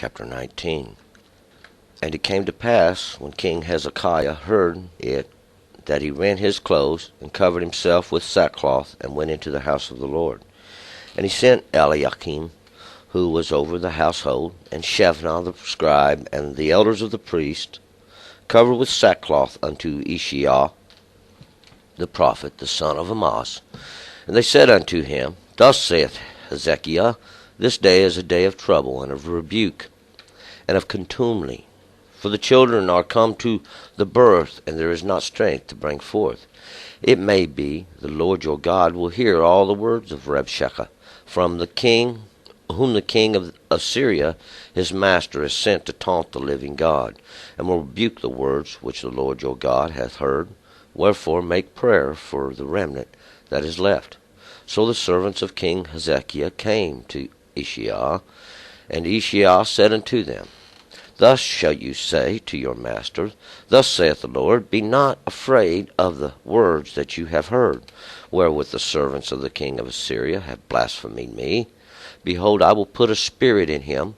Chapter 19. And it came to pass, when King Hezekiah heard it, that he rent his clothes, and covered himself with sackcloth, and went into the house of the Lord. And he sent Eliakim, who was over the household, and Shebna the scribe, and the elders of the priests, covered with sackcloth, unto Ishiah the prophet, the son of Amoz. And they said unto him, Thus saith Hezekiah, This day is a day of trouble, and of rebuke, and of contumely. For the children are come to the birth, and there is not strength to bring forth. It may be the Lord your God will hear all the words of Rabshakeh, from the king, whom the king of Assyria his master has sent to taunt the living God, and will rebuke the words which the Lord your God hath heard. Wherefore make prayer for the remnant that is left. So the servants of King Hezekiah came to Ishiah, and Ishiah said unto them, Thus shall you say to your master, Thus saith the Lord, Be not afraid of the words that you have heard, wherewith the servants of the king of Assyria have blasphemed me. Behold, I will put a spirit in him,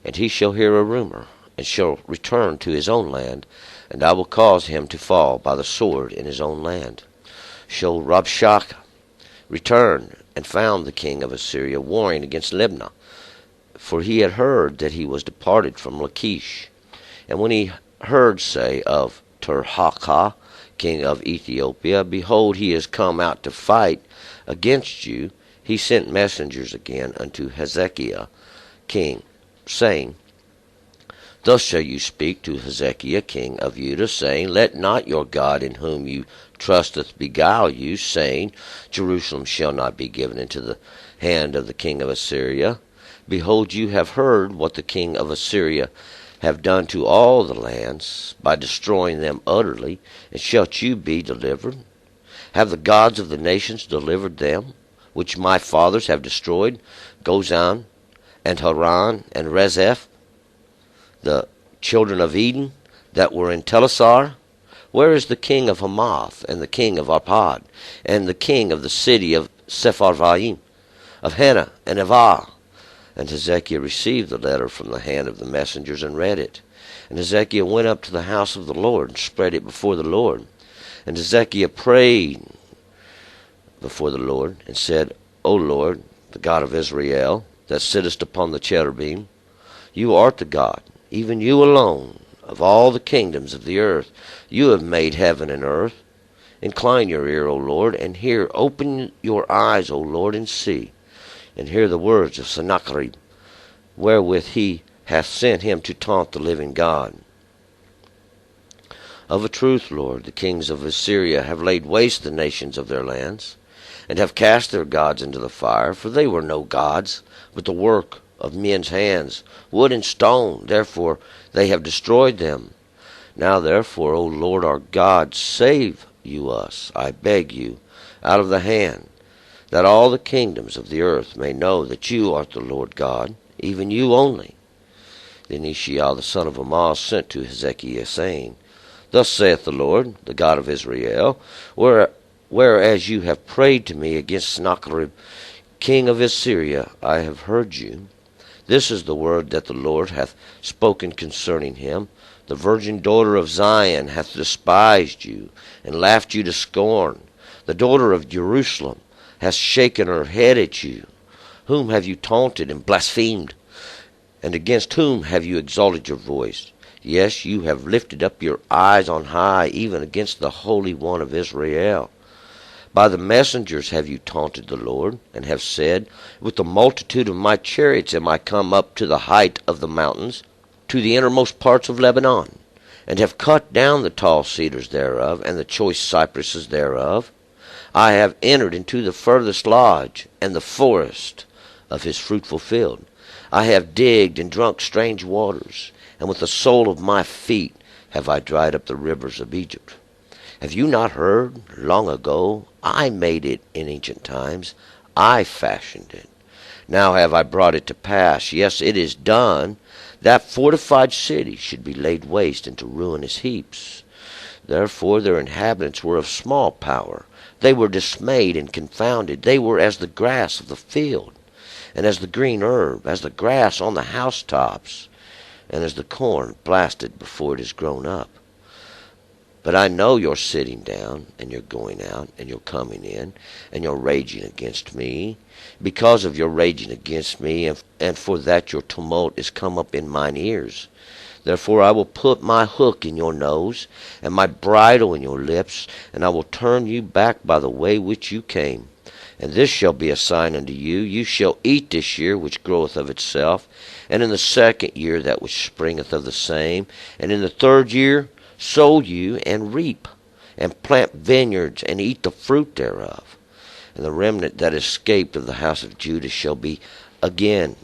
and he shall hear a rumor, and shall return to his own land, and I will cause him to fall by the sword in his own land. Shall Rabshakeh return, and found the king of Assyria warring against Libnah, for he had heard that he was departed from Lachish. And when he heard say of Tirhakah, king of Ethiopia, Behold, he is come out to fight against you, he sent messengers again unto Hezekiah king, saying, Thus shall you speak to Hezekiah king of Judah, saying, Let not your God in whom you trusteth beguile you, saying, Jerusalem shall not be given into the hand of the king of Assyria. Behold, you have heard what the king of Assyria have done to all the lands, by destroying them utterly, and shalt you be delivered? Have the gods of the nations delivered them, which my fathers have destroyed, Gozan, and Haran, and Rezeph, the children of Eden, that were in Telassar? Where is the king of Hamath, and the king of Arpad, and the king of the city of Sepharvaim, of Hena, and Avah? And Hezekiah received the letter from the hand of the messengers, and read it. And Hezekiah went up to the house of the Lord, and spread it before the Lord. And Hezekiah prayed before the Lord, and said, O Lord, the God of Israel, that sittest upon the cherubim, you art the God, even you alone, of all the kingdoms of the earth. You have made heaven and earth. Incline your ear, O Lord, and hear. Open your eyes, O Lord, and see. And hear the words of Sennacherib, wherewith he hath sent him to taunt the living God. Of a truth, Lord, the kings of Assyria have laid waste the nations of their lands, and have cast their gods into the fire, for they were no gods, but the work of men's hands, wood and stone. Therefore they have destroyed them. Now therefore, O Lord our God, save you us, I beg you, out of the hand, that all the kingdoms of the earth may know that you art the Lord God, even you only. Then Ishiah the son of Amoz sent to Hezekiah, saying, Thus saith the Lord, the God of Israel, Whereas you have prayed to me against Sennacherib, king of Assyria, I have heard you. This is the word that the Lord hath spoken concerning him. The virgin daughter of Zion hath despised you, and laughed you to scorn. The daughter of Jerusalem hath shaken her head at you. Whom have you taunted and blasphemed? And against whom have you exalted your voice? Yes, you have lifted up your eyes on high, even against the Holy One of Israel. By the messengers have you taunted the Lord, and have said, With the multitude of my chariots am I come up to the height of the mountains, to the innermost parts of Lebanon, and have cut down the tall cedars thereof, and the choice cypresses thereof. I have entered into the furthest lodge, and the forest of his fruitful field. I have digged and drunk strange waters, and with the sole of my feet have I dried up the rivers of Egypt. Have you not heard? Long ago I made it in ancient times. I fashioned it. Now have I brought it to pass. Yes, it is done. That fortified city should be laid waste into ruinous heaps. Therefore their inhabitants were of small power. They were dismayed and confounded. They were as the grass of the field, and as the green herb, as the grass on the housetops. and as the corn blasted before it is grown up. But I know you're sitting down, and you're going out, and you're coming in, and you're raging against me. Because of your raging against me, and for that your tumult is come up in mine ears. Therefore I will put my hook in your nose, and my bridle in your lips, and I will turn you back by the way which you came. And this shall be a sign unto you, you shall eat this year which groweth of itself, and in the second year that which springeth of the same, and in the third year sow you and reap, and plant vineyards and eat the fruit thereof. And the remnant that escaped of the house of Judah shall again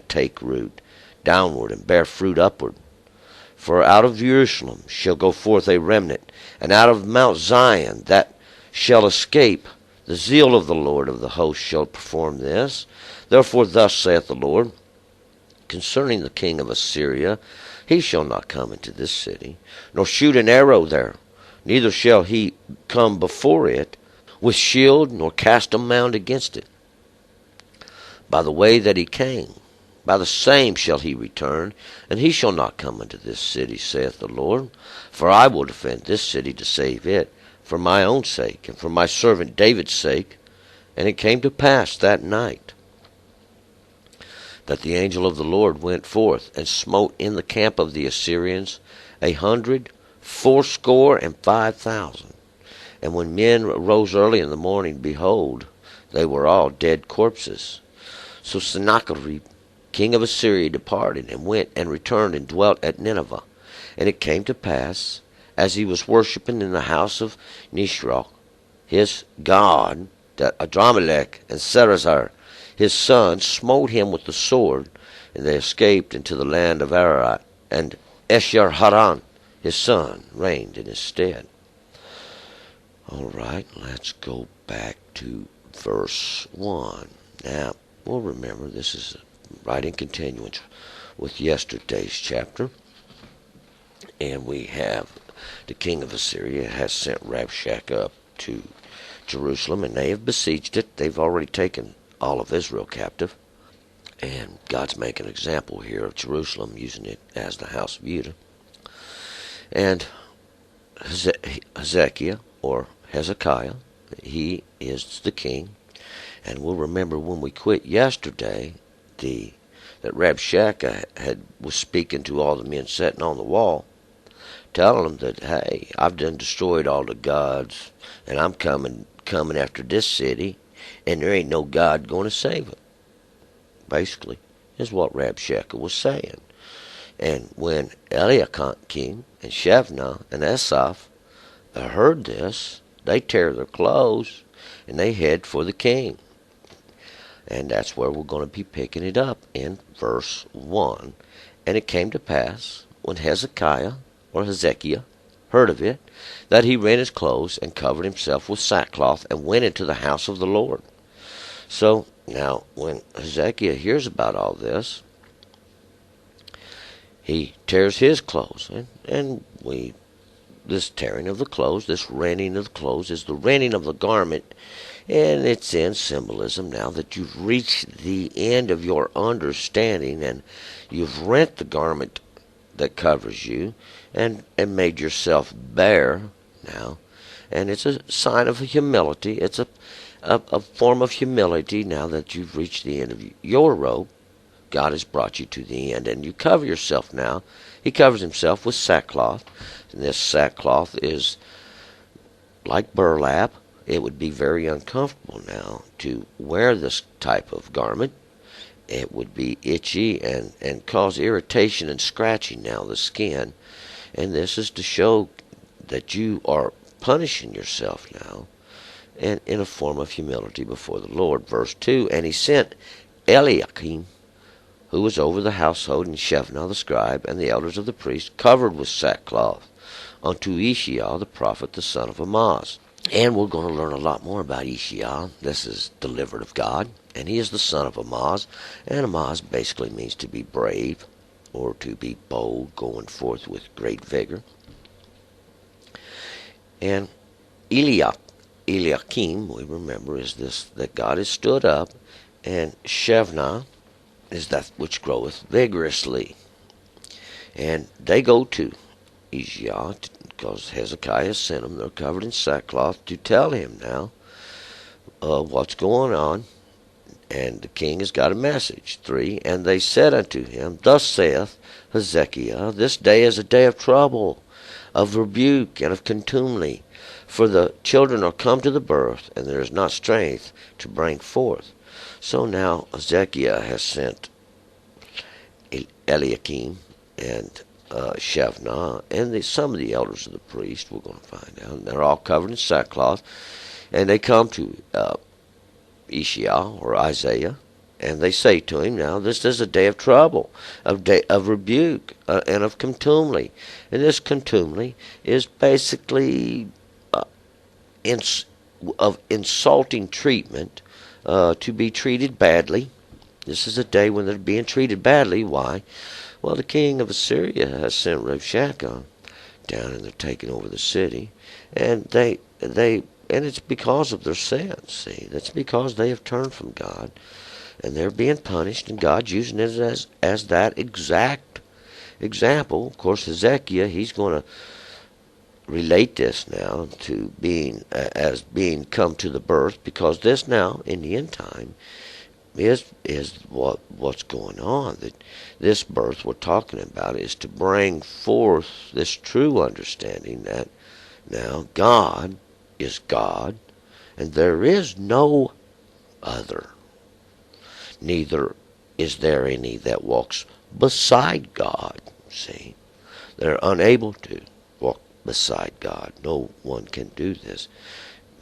take root downward and bear fruit upward. For out of Jerusalem shall go forth a remnant, and out of Mount Zion that shall escape. The zeal of the Lord of the hosts shall perform this. Therefore thus saith the Lord concerning the king of Assyria, he shall not come into this city, nor shoot an arrow there, neither shall he come before it with shield, nor cast a mound against it. By the way that he came, by the same shall he return, and he shall not come into this city, saith the Lord. For I will defend this city to save it, for my own sake, and for my servant David's sake. And it came to pass that night that the angel of the Lord went forth, and smote in the camp of the Assyrians 180,500. And when men rose early in the morning, behold, they were all dead corpses. So Sennacherib king of Assyria departed, and went and returned, and dwelt at Nineveh. And it came to pass, as he was worshipping in the house of Nisroch, his god, that Adramelech and Sarazar, his son, smote him with the sword, and they escaped into the land of Ararat, and Esarhaddon, his son, reigned in his stead. All right, let's go back to verse 1. Now, we'll remember this is right in continuance with yesterday's chapter. And we have the king of Assyria has sent Rabshakeh up to Jerusalem, and they have besieged it. They've already taken all of Israel captive. And God's making an example here of Jerusalem, using it as the house of Judah. And Hezekiah, or Hezekiah, he is the king. And we'll remember when we quit yesterday that Rabshakeh was speaking to all the men sitting on the wall, telling them that, hey, I've done destroyed all the gods, and I'm coming after this city, and there ain't no God going to save it. Basically, is what Rabshakeh was saying. And when Eliakim and Shebna and Asaph heard this, they tear their clothes and they head for the king. And that's where we're going to be picking it up in verse 1. And it came to pass, when Hezekiah, or Hezekiah, heard of it, that he rent his clothes and covered himself with sackcloth and went into the house of the Lord. So, now, when Hezekiah hears about all this, he tears his clothes. And this tearing of the clothes, this rending of the clothes, is the rending of the garment. And it's in symbolism now that you've reached the end of your understanding, and you've rent the garment that covers you and made yourself bare now. And it's a sign of humility. It's a form of humility now that you've reached the end of your rope. God has brought you to the end, and you cover yourself now. He covers himself with sackcloth, and this sackcloth is like burlap. It would be very uncomfortable now to wear this type of garment. It would be itchy and cause irritation and scratching now the skin. And this is to show that you are punishing yourself now, and in a form of humility before the Lord. Verse 2, and he sent Eliakim, who was over the household, and Shebna the scribe, and the elders of the priests, covered with sackcloth, unto Ishiah the prophet, the son of Amoz. And we're going to learn a lot more about Ishiah. This is delivered of God, and he is the son of Amoz. And Amoz basically means to be brave, or to be bold, going forth with great vigor. And Eliakim, we remember, is this, that God has stood up, and Shebna is that which groweth vigorously. And they go to Isaiah because Hezekiah sent them. They're covered in sackcloth to tell him now what's going on. And the king has got a message. 3, and they said unto him, Thus saith Hezekiah, This day is a day of trouble, of rebuke, and of contumely. For the children are come to the birth, and there is not strength to bring forth. So now Hezekiah has sent Eliakim and Shebna and some of the elders of the priests, we're going to find out. And they're all covered in sackcloth. And they come to Isaiah or Isaiah, and they say to him, Now this is a day of trouble, of day of rebuke, and of contumely. And this contumely is basically of insulting treatment, to be treated badly. This is a day when they're being treated badly. Why? Well, the king of Assyria has sent Rabshakeh down, and they're taking over the city, and and it's because of their sins. See, that's because they have turned from God, and they're being punished, and God's using it as that exact example. Of course, Hezekiah, he's going to relate this now to being come to the birth, because this now in the end time is what's going on. That this birth we're talking about is to bring forth this true understanding that now God is God, and there is no other. Neither is there any that walks beside God. See, they're unable to walk beside God. No one can do this.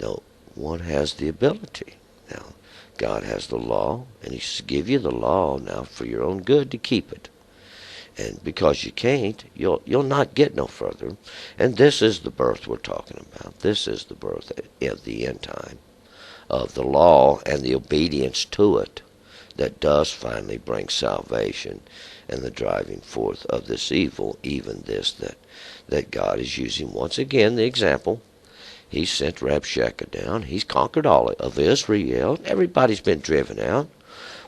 No one has the ability. Now, God has the law, and He's give you the law now for your own good to keep it. And because you can't, you'll not get no further. And this is the birth we're talking about. This is the birth of the end time, of the law and the obedience to it, that does finally bring salvation and the driving forth of this evil, even this that God is using. Once again, the example, He sent Rabshakeh down. He's conquered all of Israel. Everybody's been driven out.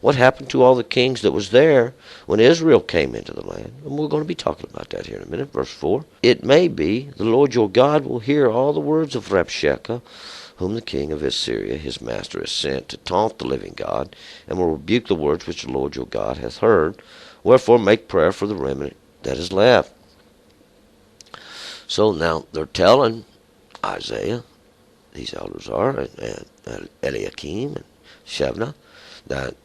What happened to all the kings that was there when Israel came into the land? And we're going to be talking about that here in a minute. Verse 4. It may be the Lord your God will hear all the words of Rabshakeh, whom the king of Assyria, his master, has sent to taunt the living God, and will rebuke the words which the Lord your God hath heard. Wherefore make prayer for the remnant that is left. So now they're telling Isaiah, these elders are, and Eliakim and Shebna, that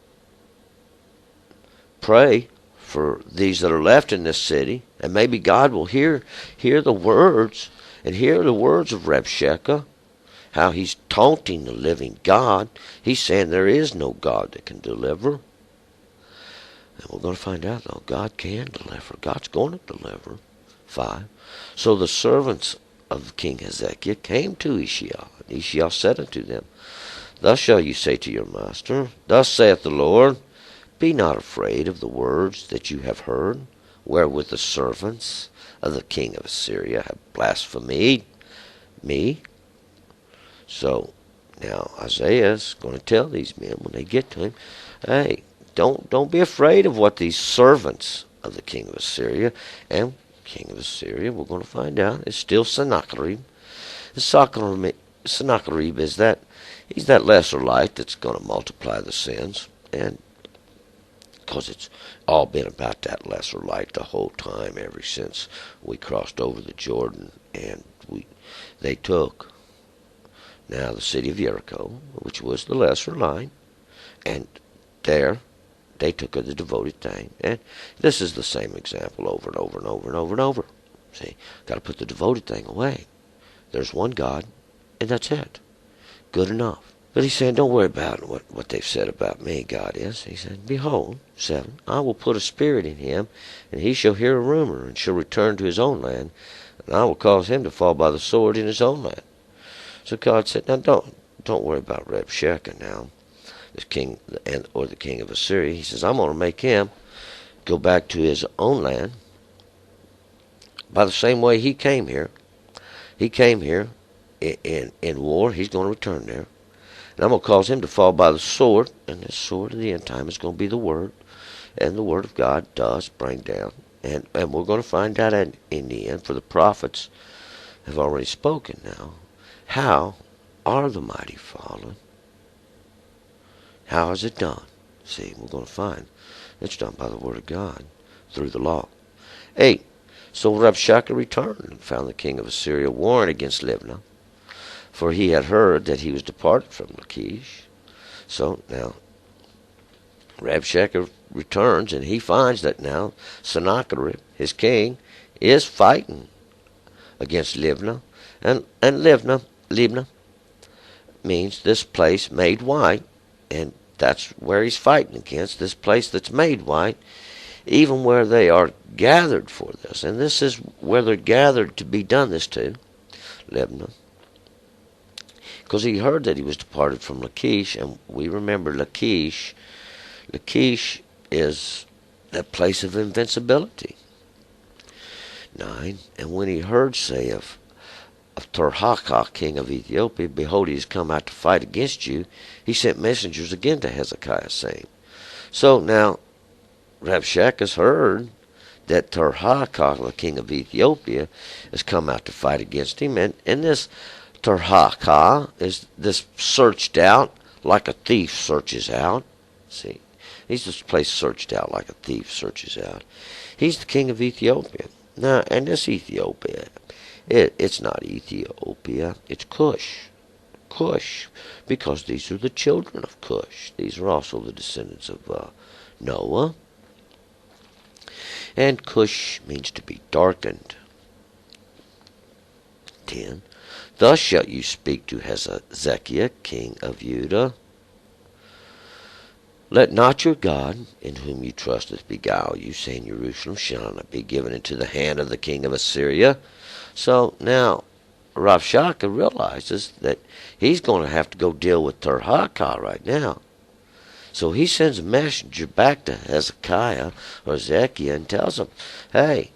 pray for these that are left in this city, and maybe God will hear the words, and hear the words of Rabshakeh, how he's taunting the living God. He's saying there is no God that can deliver. And we're going to find out, though, God can deliver. God's going to deliver. 5. So the servants of King Hezekiah came to Isaiah, and Isaiah said unto them, Thus shall you say to your master, Thus saith the Lord, Be not afraid of the words that you have heard, wherewith the servants of the king of Assyria have blasphemed me. So now Isaiah is going to tell these men when they get to him, hey, don't be afraid of what these servants of the king of Assyria, and king of Assyria, we're going to find out, is still Sennacherib. Sennacherib is that, he's that lesser light that's going to multiply the sins, and because it's all been about that lesser light the whole time, ever since we crossed over the Jordan, and they took now the city of Jericho, which was the lesser light, and there they took the devoted thing. And this is the same example over and over and over and over and over. See, got to put the devoted thing away. There's one God, and that's it. Good enough. But he's saying, don't worry about what they've said about me, God is. He said, Behold, 7, I will put a spirit in him, and he shall hear a rumor, and shall return to his own land, and I will cause him to fall by the sword in his own land. So God said, now don't worry about Rabshakeh now, this king, or the king of Assyria. He says, I'm going to make him go back to his own land by the same way he came here. He came here in war. He's going to return there. And I'm going to cause him to fall by the sword, and this sword of the end time is going to be the Word. And the Word of God does bring down And we're going to find out in the end, for the prophets have already spoken now. How are the mighty fallen? How is it done? See, we're going to find it's done by the word of God through the law. 8. So Rabshakeh returned and found the king of Assyria warring against Libnah, for he had heard that he was departed from Lachish. So now Rabshakeh returns, and he finds that now Sennacherib, his king, is fighting against Libnah. And Libnah means this place made white, and that's where he's fighting against, this place that's made white, even where they are gathered for this. And this is where they're gathered to be done this to, Libnah. Because he heard that he was departed from Lachish, and we remember Lachish. Lachish is that place of invincibility. 9. And when he heard say of Tirhakah, king of Ethiopia, behold, he has come out to fight against you, he sent messengers again to Hezekiah, saying. So now Rabshakeh has heard that Tirhakah, the king of Ethiopia, has come out to fight against him, and this Tirhakah is this searched out like a thief searches out. See, he's this place searched out like a thief searches out. He's the king of Ethiopia. Now, and this Ethiopia, it's not Ethiopia, it's Cush. Cush, because these are the children of Cush. These are also the descendants of Noah. And Cush means to be darkened. 10. Thus shalt you speak to Hezekiah, king of Judah. Let not your God, in whom you trusteth, beguile you, saying, Jerusalem shall not be given into the hand of the king of Assyria. So now Rabshakeh realizes that he's going to have to go deal with Tirhakah right now. So he sends a messenger back to Hezekiah or Ezekiel and tells him, hey,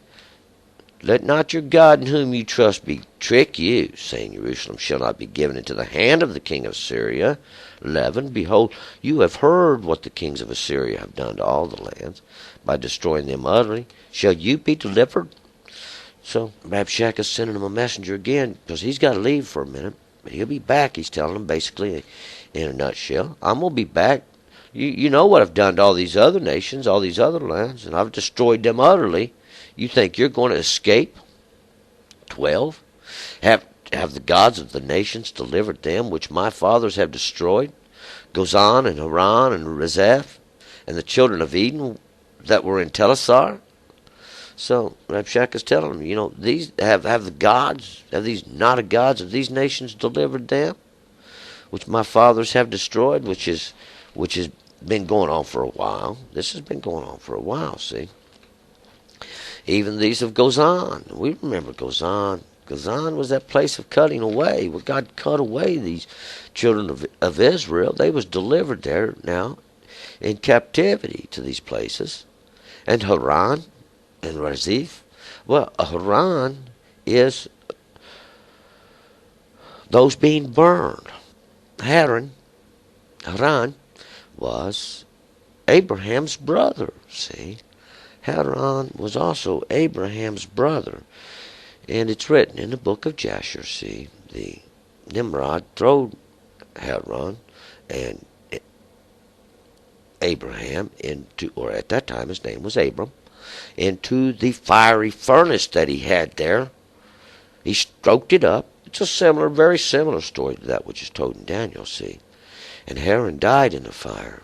let not your God in whom you trust trick you, saying, Jerusalem shall not be given into the hand of the king of Assyria. 11. Behold, you have heard what the kings of Assyria have done to all the lands, by destroying them utterly. Shall you be delivered? So Rabshakeh is sending him a messenger again, because he's got to leave for a minute. But he'll be back, he's telling him, basically, in a nutshell. I'm going to be back. You know what I've done to all these other nations, all these other lands, and I've destroyed them utterly. You think you're going to escape? 12. Have the gods of the nations delivered them which my fathers have destroyed? Gozan and Haran and Rezeph, and the children of Eden that were in Telassar? So Rabshakeh is telling them, these have the gods, have these not a gods of these nations delivered them, which my fathers have destroyed, which has been going on for a while. This has been going on for a while, see. Even these of Gozan. We remember Gozan. Gozan was that place of cutting away, where God cut away these children of Israel. They was delivered there now in captivity to these places. And Haran and Rezeph. Well, Haran is those being burned. Haran was Abraham's brother, see. Haran was also Abraham's brother. And it's written in the book of Jasher, see, the Nimrod threw Haran and Abraham into, or at that time his name was Abram, into the fiery furnace that he had there. He stroked it up. It's a very similar story to that which is told in Daniel, see. And Haran died in the fire.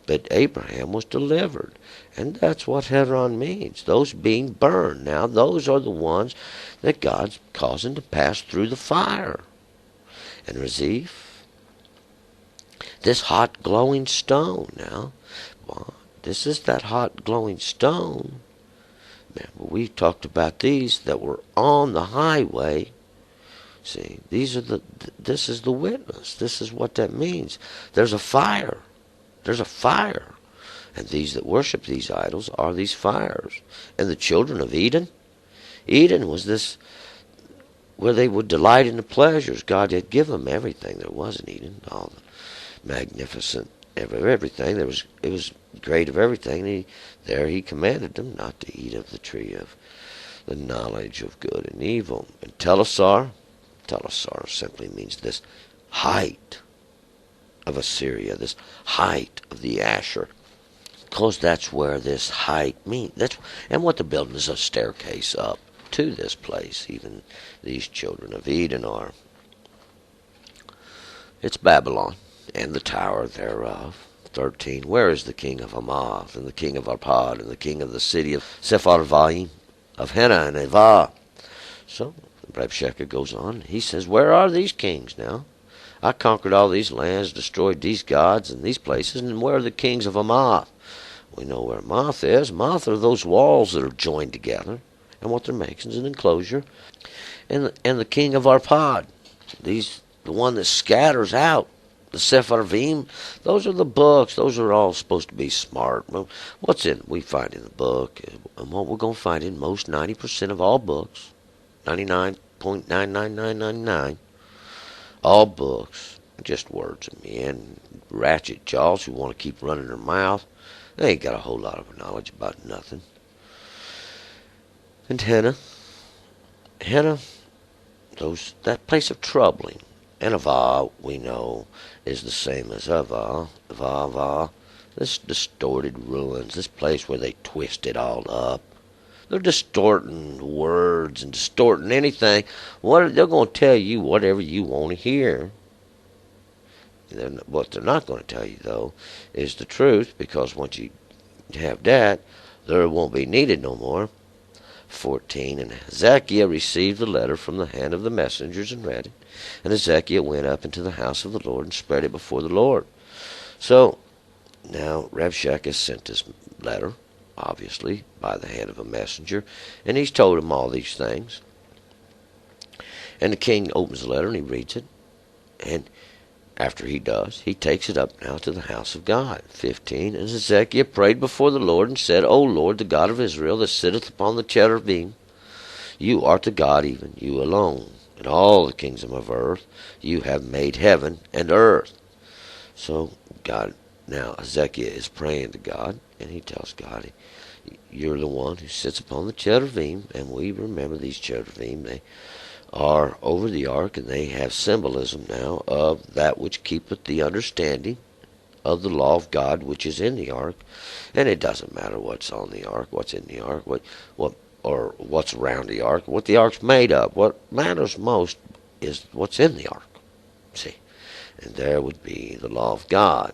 But Abraham was delivered. And that's what Haran means. Those being burned. Now, those are the ones that God's causing to pass through the fire. And Rezeph, this hot glowing stone now. Well, this is that hot glowing stone. Remember, we talked about these that were on the highway. See, this is the witness. This is what that means. There's a fire. There's a fire. And these that worship these idols are these fires. And the children of Eden was this, where they would delight in the pleasures. God had given them everything there was in Eden, all the magnificent, everything. It was great of everything. There he commanded them not to eat of the tree of the knowledge of good and evil. And Telesar simply means this height of Assyria, this height of the Asher. Because that's where this height means. And what the building is a staircase up to this place. Even these children of Eden are. It's Babylon, and the tower thereof. 13. Where is the king of Hamath, and the king of Arpad, and the king of the city of Sepharvaim, of Hena and Avah? So Rabshakeh goes on. He says, where are these kings now? I conquered all these lands, destroyed these gods and these places, and where are the kings of Hamath? We know where Hamath is. Hamath are those walls that are joined together, and what they're making is an enclosure. And the king of Arpad, the one that scatters out. The Sepharvaim, those are the books. Those are all supposed to be smart. Well, we find in the book, and what we're going to find in most 90% of all books, 99.99999, all books, just words of men, ratchet jaws who want to keep running their mouth. They ain't got a whole lot of knowledge about nothing. And Hena, that place of troubling. And Avah, we know, is the same as Avah, this distorted ruins, this place where they twist it all up. They're distorting words and distorting anything. They're going to tell you whatever you want to hear. What they're not going to tell you, though, is the truth, because once you have that, there won't be needed no more. 14. And Hezekiah received the letter from the hand of the messengers and read it. And Hezekiah went up into the house of the Lord and spread it before the Lord. So now Rabshakeh sent this letter, obviously, by the hand of a messenger, and he's told him all these things. And the king opens the letter and he reads it. And after he does, he takes it up now to the house of God. 15. And Hezekiah prayed before the Lord and said, O Lord, the God of Israel, that sitteth upon the cherubim, you art the God, even you alone. In all the kingdom of earth, you have made heaven and earth. So God, now Hezekiah is praying to God, and he tells God, you're the one who sits upon the cherubim, and we remember these cherubim. They are over the ark, and they have symbolism now of that which keepeth the understanding of the law of God which is in the ark. And it doesn't matter what's on the ark, what's in the ark, or what's around the ark, what the ark's made of. What matters most is what's in the ark. See, and there would be the law of God.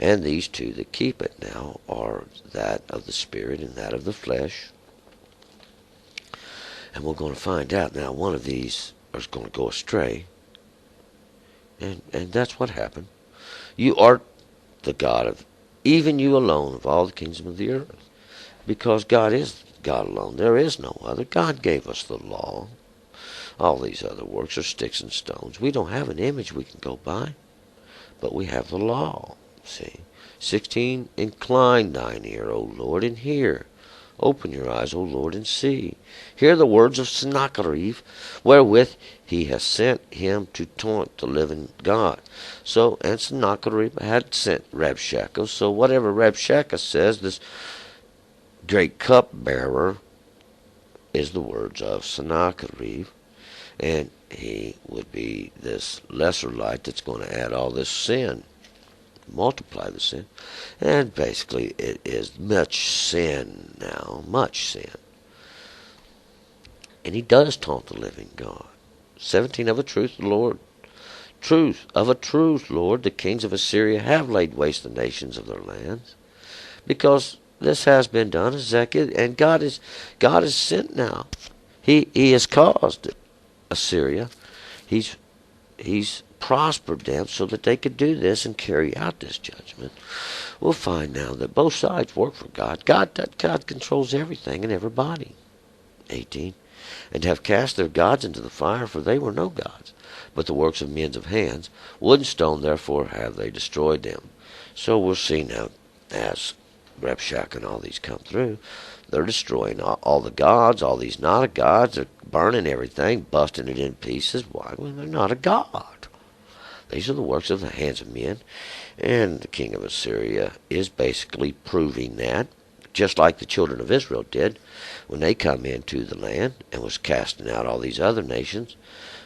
And these two that keep it now are that of the spirit and that of the flesh. And we're going to find out now one of these is going to go astray. And that's what happened. You art the God of, even you alone, of all the kingdoms of the earth. Because God is God alone. There is no other. God gave us the law. All these other works are sticks and stones. We don't have an image we can go by, but we have the law. See? 16. Incline thine ear, O Lord, and hear. Open your eyes, O Lord, and see. Hear the words of Sennacherib, wherewith he has sent him to taunt the living God. So, and Sennacherib had sent Rabshakeh. So whatever Rabshakeh says, this great cupbearer is the words of Sennacherib, and he would be this lesser light that's going to add all this sin, multiply the sin. And basically it is much sin now, much sin. And he does taunt the living God. 17. Of a truth, Lord, Lord, the kings of Assyria have laid waste the nations of their lands, because this has been done, Hezekiah, and God is sent now. He has caused Assyria. He's prospered them so that they could do this and carry out this judgment. We'll find now that both sides work for God. God controls everything and everybody. 18. And have cast their gods into the fire, for they were no gods, but the works of men's of hands. Wood and stone, therefore, have they destroyed them. So we'll see now, as Rabshakeh and all these come through, they're destroying all the gods, all these not a gods. They're burning everything, busting it in pieces. Why? Well, they're not a god. These are the works of the hands of men. And the king of Assyria is basically proving that, just like the children of Israel did when they come into the land and was casting out all these other nations.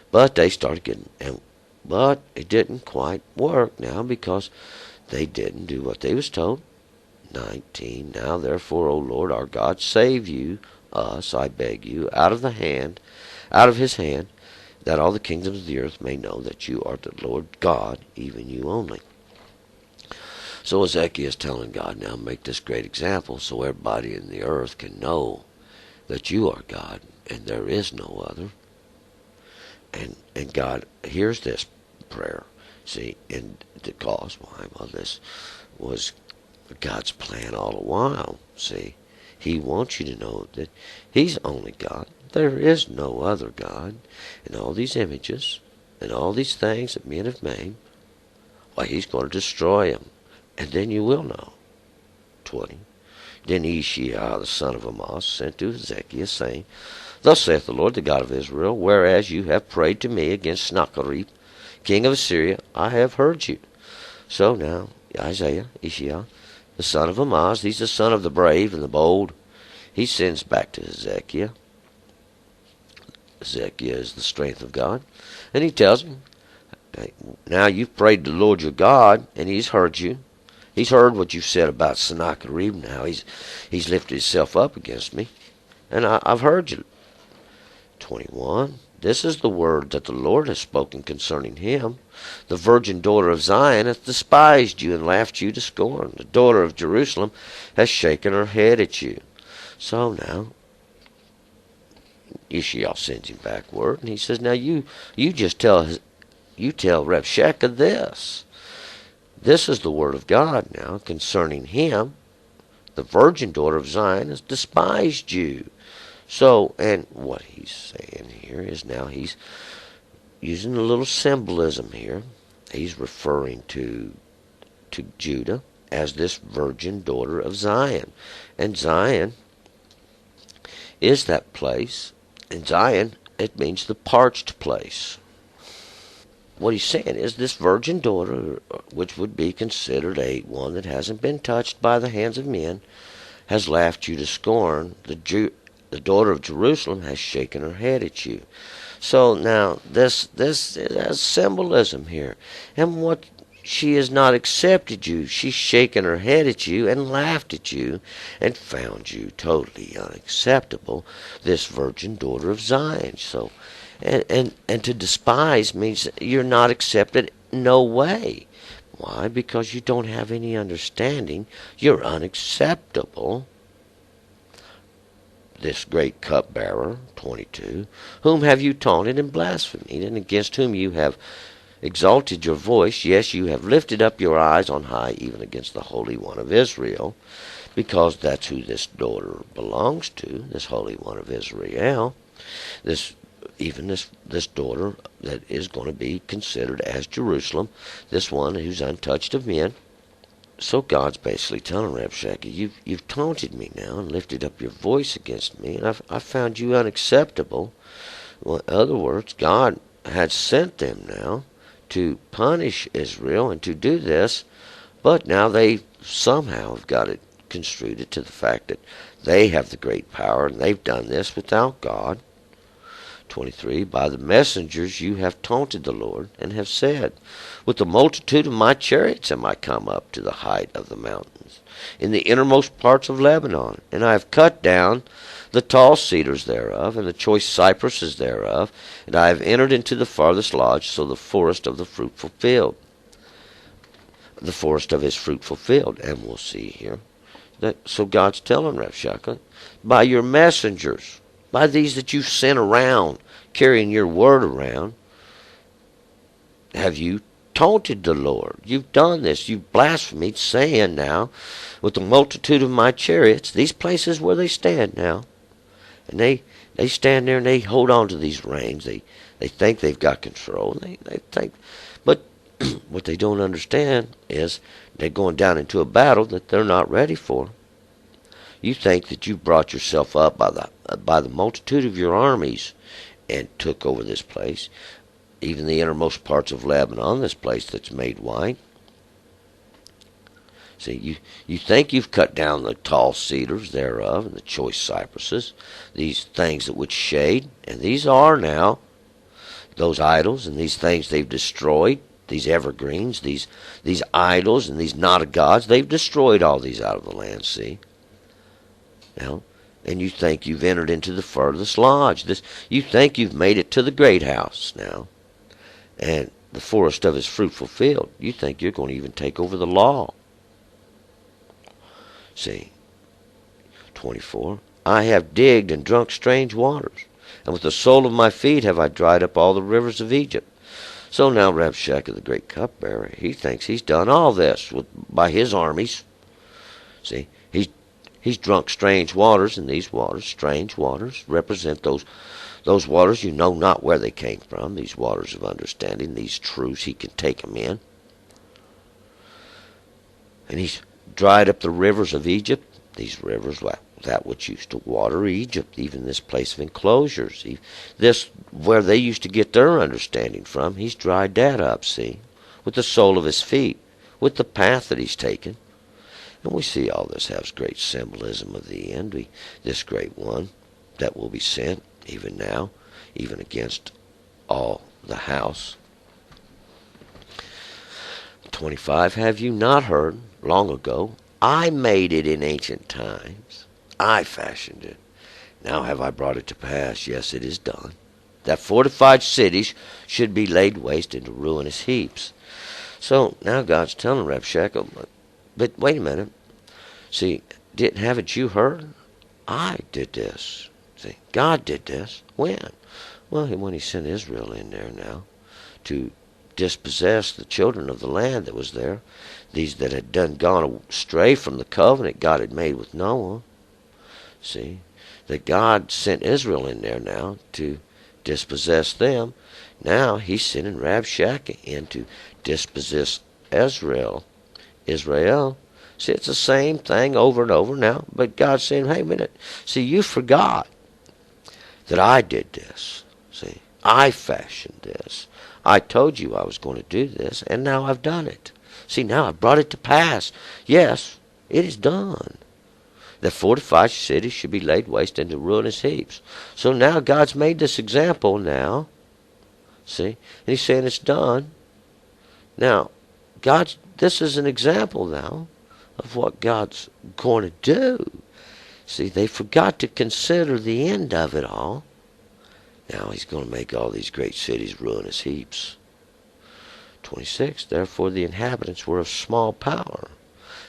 But they started but it didn't quite work now because they didn't do what they was told. 19. Now therefore, O Lord our God, save us, I beg you, out of his hand, that all the kingdoms of the earth may know that you are the Lord God, even you only. So Ezekiel is telling God, now make this great example so everybody in the earth can know that you are God and there is no other. And God hears this prayer. See, and the cause why? Well, this was God's plan all the while. See, He wants you to know that He's only God. There is no other God. And all these images and all these things that men have made, why, He's going to destroy them. And then you will know. 20. Then Ishiah the son of Amoz sent to Ezekiel, saying, Thus saith the Lord, the God of Israel, whereas you have prayed to me against Sennacherib, king of Assyria, I have heard you. So now, Ishiah, the son of Amoz, he's the son of the brave and the bold, he sends back to Ezekiel. Ezekiel is the strength of God. And he tells him, now you've prayed to the Lord your God, and He's heard you. He's heard what you've said about Sennacherib. Now he's lifted himself up against me, and I've heard you. 21. This is the word that the Lord has spoken concerning him. The virgin daughter of Zion hath despised you and laughed you to scorn. The daughter of Jerusalem has shaken her head at you. So now, Ishiel sends him back word, and he says, now you just tell Rabshakeh this. This is the word of God now concerning him. The virgin daughter of Zion has despised you. So, and what he's saying here is now he's using a little symbolism here. He's referring to Judah as this virgin daughter of Zion. And Zion is that place. And Zion, it means the parched place. What he's saying is this virgin daughter, which would be considered one that hasn't been touched by the hands of men, has laughed you to scorn. The daughter of Jerusalem has shaken her head at you. So now this has symbolism here. And what she has not accepted you. She's shaken her head at you and laughed at you and found you totally unacceptable, this virgin daughter of Zion. So and to despise means you're not accepted, no way. Why? Because you don't have any understanding. You're unacceptable. This great cupbearer, 22, whom have you taunted and blasphemed, and against whom you have exalted your voice? Yes, you have lifted up your eyes on high, even against the Holy One of Israel, because that's who this daughter belongs to, this Holy One of Israel. This daughter that is going to be considered as Jerusalem, this one who's untouched of men. So God's basically telling Rabshakeh, you've taunted me now and lifted up your voice against me, and I've found you unacceptable. Well, in other words, God had sent them now to punish Israel and to do this, but now they somehow have got it construed to the fact that they have the great power, and they've done this without God. 23, by the messengers you have taunted the Lord, and have said, with the multitude of my chariots am I come up to the height of the mountains, in the innermost parts of Lebanon, and I have cut down the tall cedars thereof, and the choice cypresses thereof, and I have entered into the farthest lodge, so the forest of the fruitful field, the forest of his fruitful field. And we'll see here so God's telling Rabshakeh, by your messengers, by these that you sent around, carrying your word around, have you taunted the Lord. You've done this. You've blasphemed, saying now, with the multitude of my chariots, these places where they stand now, and they stand there and they hold on to these reins. They think they've got control. They think, but what they don't understand is they're going down into a battle that they're not ready for. You think that you brought yourself up by the multitude of your armies and took over this place. even the innermost parts of Lebanon, this place that's made white. See, you think you've cut down the tall cedars thereof, and the choice cypresses, these things that would shade, and these are now those idols, and these things they've destroyed, these evergreens, these idols, and these not of gods, they've destroyed all these out of the land, see? Now, and you think you've entered into the furthest lodge. You think you've made it to the great house now, and the forest of his fruitful field. You think you're going to even take over the law. See, 24. I have digged and drunk strange waters, and with the sole of my feet have I dried up all the rivers of Egypt. So now Rabshakeh, the great cupbearer, he thinks he's done all this by his armies. See, he's drunk strange waters, and these waters, strange waters, represent those waters you know not where they came from, these waters of understanding, these truths, he can take them in. And he's dried up the rivers of Egypt, these rivers, that which used to water Egypt, even this place of enclosures, this where they used to get their understanding from, he's dried that up, see, with the sole of his feet, with the path that he's taken. And we see all this has great symbolism of the end, this great one that will be sent, even now, even against all the house. 25, have you not heard long ago? I made it in ancient times. I fashioned it. Now have I brought it to pass. Yes, it is done. That fortified cities should be laid waste into ruinous heaps. So now God's telling Rabshakeh, but wait a minute. See, haven't you heard? I did this. See, God did this. When? Well, when he sent Israel in there now to dispossess the children of the land that was there, these that had gone astray from the covenant God had made with Noah. See, that God sent Israel in there now to dispossess them. Now he's sending Rabshakeh in to dispossess Israel. See, it's the same thing over and over now, but God's saying, hey, a minute, see, you forgot that I did this. See, I fashioned this. I told you I was going to do this, and now I've done it. See, now I've brought it to pass. Yes, it is done. The fortified cities should be laid waste into ruinous heaps. So now God's made this example now. See, and he's saying it's done. Now, this is an example now of what God's going to do. See, they forgot to consider the end of it all. Now he's going to make all these great cities ruinous heaps. 26, therefore the inhabitants were of small power.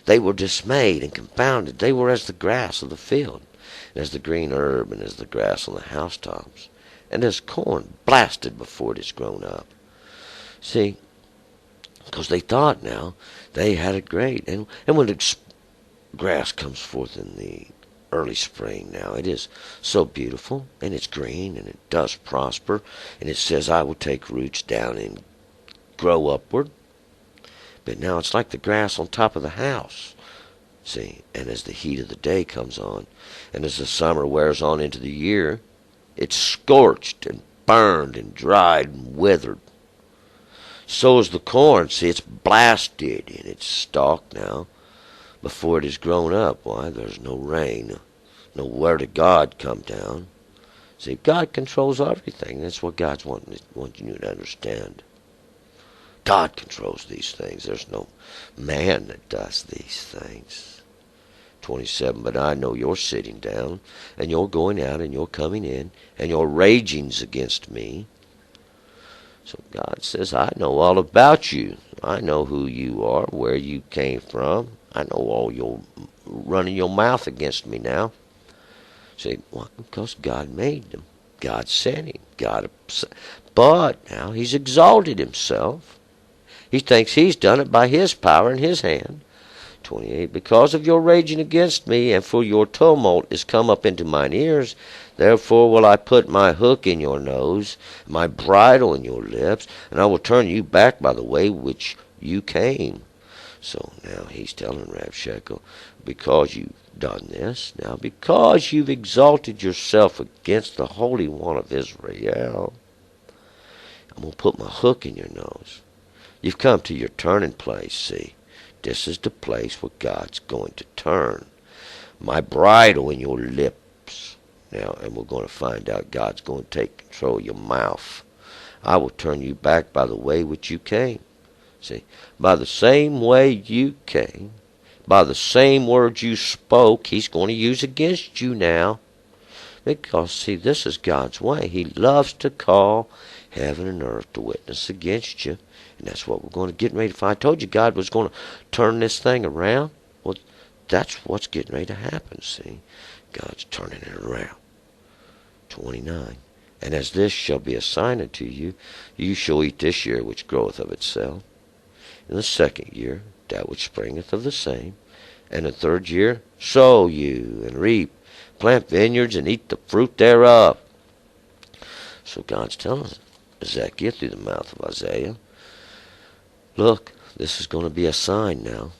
They were dismayed and confounded. They were as the grass of the field, and as the green herb, and as the grass on the housetops, and as corn blasted before it is grown up. See, because they thought now they had it great. And when the grass comes forth in the early spring now, it is so beautiful, and it's green, and it does prosper, and it says, I will take roots down and grow upward. But now it's like the grass on top of the house. See, and as the heat of the day comes on, and as the summer wears on into the year, it's scorched and burned and dried and withered. So is the corn. See, it's blasted in its stalk now before it is grown up. Why? There's no rain. No word of God come down. See, God controls everything. That's what God's wanting you to understand. God controls these things. There's no man that does these things. 27, but I know you're sitting down, and you're going out, and you're coming in, and your raging's against me. So God says, I know all about you. I know who you are, where you came from. I know all your running your mouth against me now. See, well, because God made them. God sent him. But now he's exalted himself. He thinks he's done it by his power in his hand. 28, because of your raging against me, and for your tumult is come up into mine ears, therefore will I put my hook in your nose, my bridle in your lips, and I will turn you back by the way which you came. So now he's telling Rabshakeh, because you've done this, now because you've exalted yourself against the Holy One of Israel, I'm going to put my hook in your nose. You've come to your turning place, see. This is the place where God's going to turn. My bridle in your lips. Now, and we're going to find out God's going to take control of your mouth. I will turn you back by the way which you came. See, by the same way you came, by the same words you spoke, he's going to use against you now. Because, see, this is God's way. He loves to call heaven and earth to witness against you. And that's what we're going to get ready to find. I told you God was going to turn this thing around. Well, that's what's getting ready to happen, see. God's turning it around. 29. And as this shall be a sign unto you, you shall eat this year which groweth of itself. In the second year, that which springeth of the same. And the third year, sow you and reap. Plant vineyards and eat the fruit thereof. So God's telling Ezekiel through the mouth of Isaiah, look, this is going to be a sign now.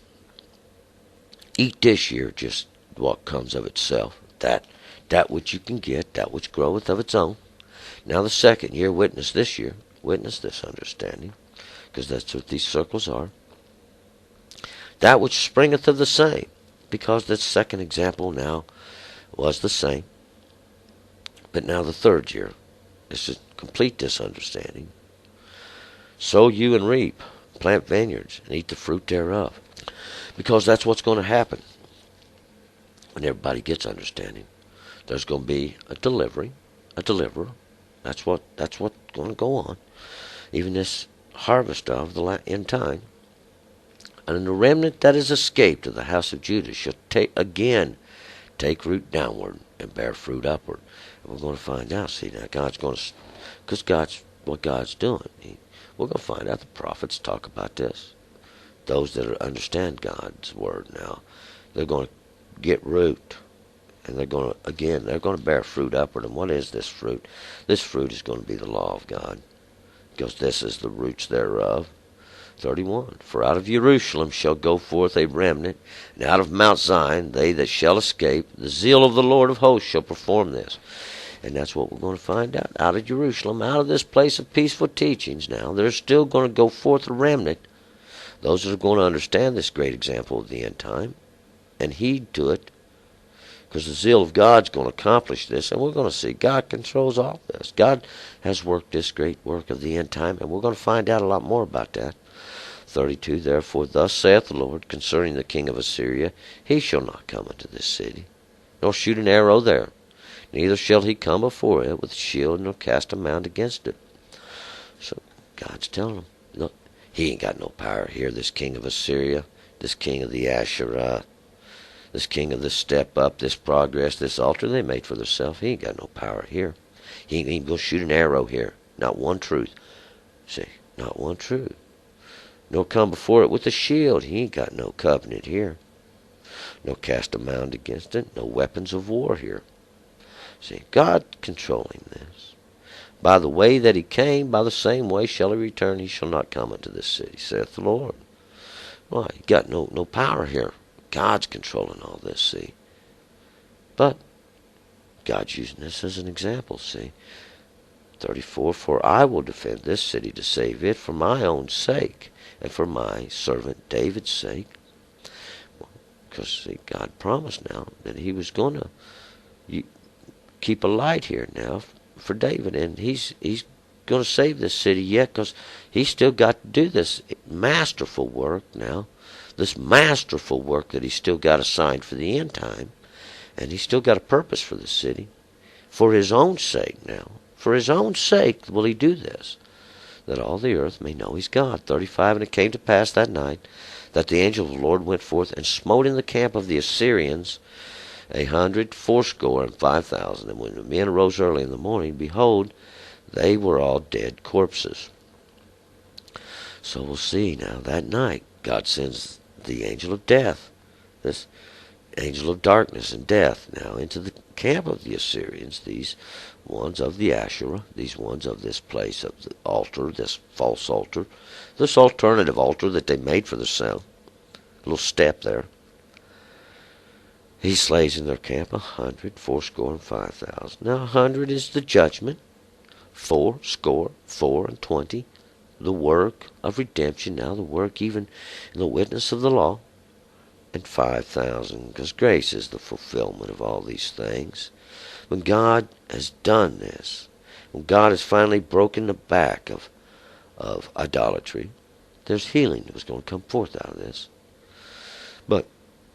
Eat this year just what comes of itself. That which you can get, that which groweth of its own. Now the second year, witness this year. Witness this understanding. Because that's what these circles are. That which springeth of the same. Because this second example now was the same. But now the third year. This is complete this understanding. Sow you and reap. Plant vineyards and eat the fruit thereof. Because that's what's going to happen. When everybody gets understanding. There's going to be a deliverer. That's what's going to go on. Even this harvest of the end time. And the remnant that is escaped of the house of Judah shall take root downward and bear fruit upward. And we're going to find out. See, now God's going to, because what God's doing. We're going to find out the prophets talk about this. Those that understand God's word now, they're going to get root. And they're going to bear fruit upward. And what is this fruit? This fruit is going to be the law of God. Because this is the roots thereof. 31. For out of Jerusalem shall go forth a remnant, and out of Mount Zion they that shall escape. The zeal of the Lord of hosts shall perform this. And that's what we're going to find out. Out of Jerusalem, out of this place of peaceful teachings now, there's still going to go forth a remnant. Those that are going to understand this great example of the end time and heed to it. Because the zeal of God's going to accomplish this, and we're going to see God controls all this. God has worked this great work of the end time, and we're going to find out a lot more about that. 32, therefore thus saith the Lord concerning the king of Assyria, he shall not come into this city, nor shoot an arrow there, neither shall he come before it with a shield, nor cast a mound against it. So God's telling him, look, he ain't got no power here, this king of Assyria, this king of the Asherah, this king of this step up, this progress, this altar they made for themselves. He ain't got no power here. He ain't even going to shoot an arrow here. Not one truth. See, not one truth. Nor come before it with a shield. He ain't got no covenant here. No cast a mound against it. No weapons of war here. See, God controlling this. By the way that he came, by the same way shall he return. He shall not come into this city, saith the Lord. Why, he got no power here. God's controlling all this, see. But God's using this as an example, see. 34, for I will defend this city to save it for my own sake and for my servant David's sake. Because, see, God promised now that he was going to keep a light here now for David. And he's going to save this city yet because he's still got to do this masterful work now. This masterful work that he's still got assigned for the end time. And he's still got a purpose for the city. For his own sake now. For his own sake will he do this. That all the earth may know he's God. 35, and it came to pass that night that the angel of the Lord went forth and smote in the camp of the Assyrians 180,5,000. And when the men arose early in the morning, behold, they were all dead corpses. So we'll see now that night God sends the angel of death, this angel of darkness and death, now into the camp of the Assyrians, these ones of the Asherah, these ones of this place of the altar, this false altar, this alternative altar that they made for themselves, a little step there. He slays in their camp 180,5,000. Now 100 is the judgment, fourscore, 4 and 20, the work of redemption, now the work even in the witness of the law, and 5,000, because grace is the fulfillment of all these things. When God has done this, when God has finally broken the back of idolatry, there's healing that was going to come forth out of this. But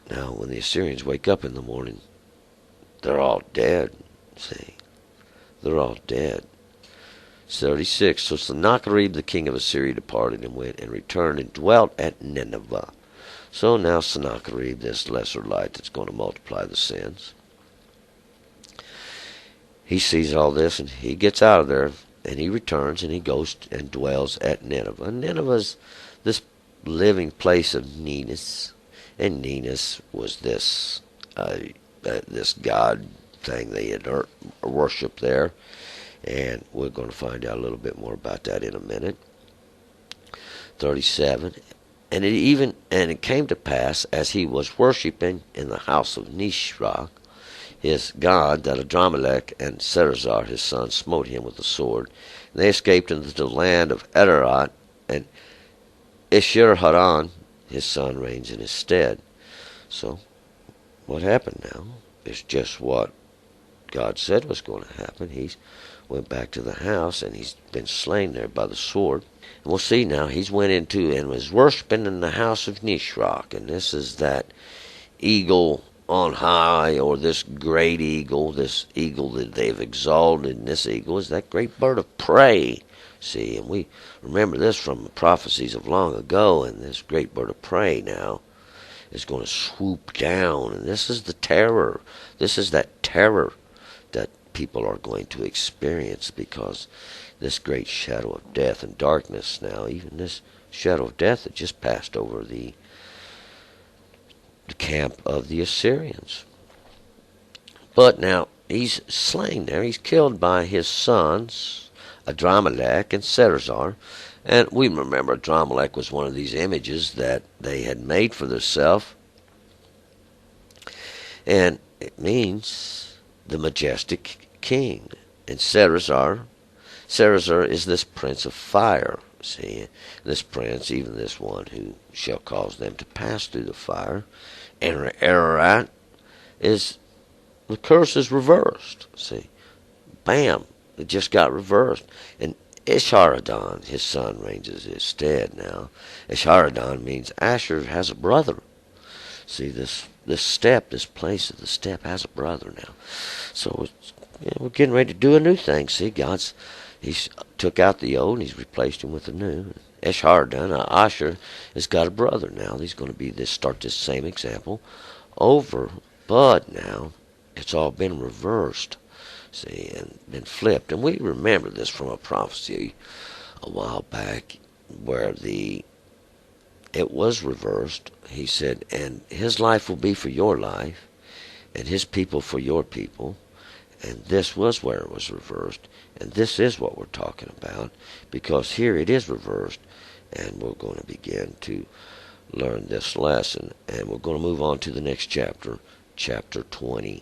now when the Assyrians wake up in the morning, they're all dead. See, they're all dead. 36. So Sennacherib the king of Assyria departed and went and returned and dwelt at Nineveh. So now Sennacherib, this lesser light that's going to multiply the sins, he sees all this and he gets out of there and he returns and he goes and dwells at Nineveh. And Nineveh's this living place of Ninus, and Ninus was this god thing they had worshipped there, and we're going to find out a little bit more about that in a minute. 37. And it came to pass, as he was worshipping in the house of Nisroch, his god, that Adramelech and Sarazar his son smote him with the sword. And they escaped into the land of Ederat, and Esarhaddon his son reigns in his stead. So, what happened now is just what God said was going to happen. He went back to the house, and he's been slain there by the sword. And we'll see now, he's went into and was worshiping in the house of Nisroch, and this is that eagle on high, or this great eagle, this eagle that they've exalted, and this eagle is that great bird of prey. See, and we remember this from the prophecies of long ago, and this great bird of prey now is going to swoop down, and this is the terror. This is that terror that people are going to experience, because this great shadow of death and darkness now, even this shadow of death that just passed over the camp of the Assyrians. But now he's slain there. He's killed by his sons, Adramelech and Sarazar. And we remember Adramelech was one of these images that they had made for themselves. And it means the majestic king. And Sarazar is this prince of fire. See, this prince, even this one who shall cause them to pass through the fire. And Ararat is, the curse is reversed. See, bam, it just got reversed. And Esarhaddon, his son, reigns in his stead now. Esarhaddon means Asher has a brother. See, this step, this place of the step has a brother now. So we're getting ready to do a new thing. See, he's took out the old and he's replaced him with the new. Esarhaddon, Asher, has got a brother now. He's going to start this same example over, but now it's all been reversed. See, and been flipped. And we remember this from a prophecy a while back where it was reversed. He said, and his life will be for your life, and his people for your people. And this was where it was reversed. And this is what we're talking about, because here it is reversed. And we're going to begin to learn this lesson. And we're going to move on to the next chapter, chapter 20.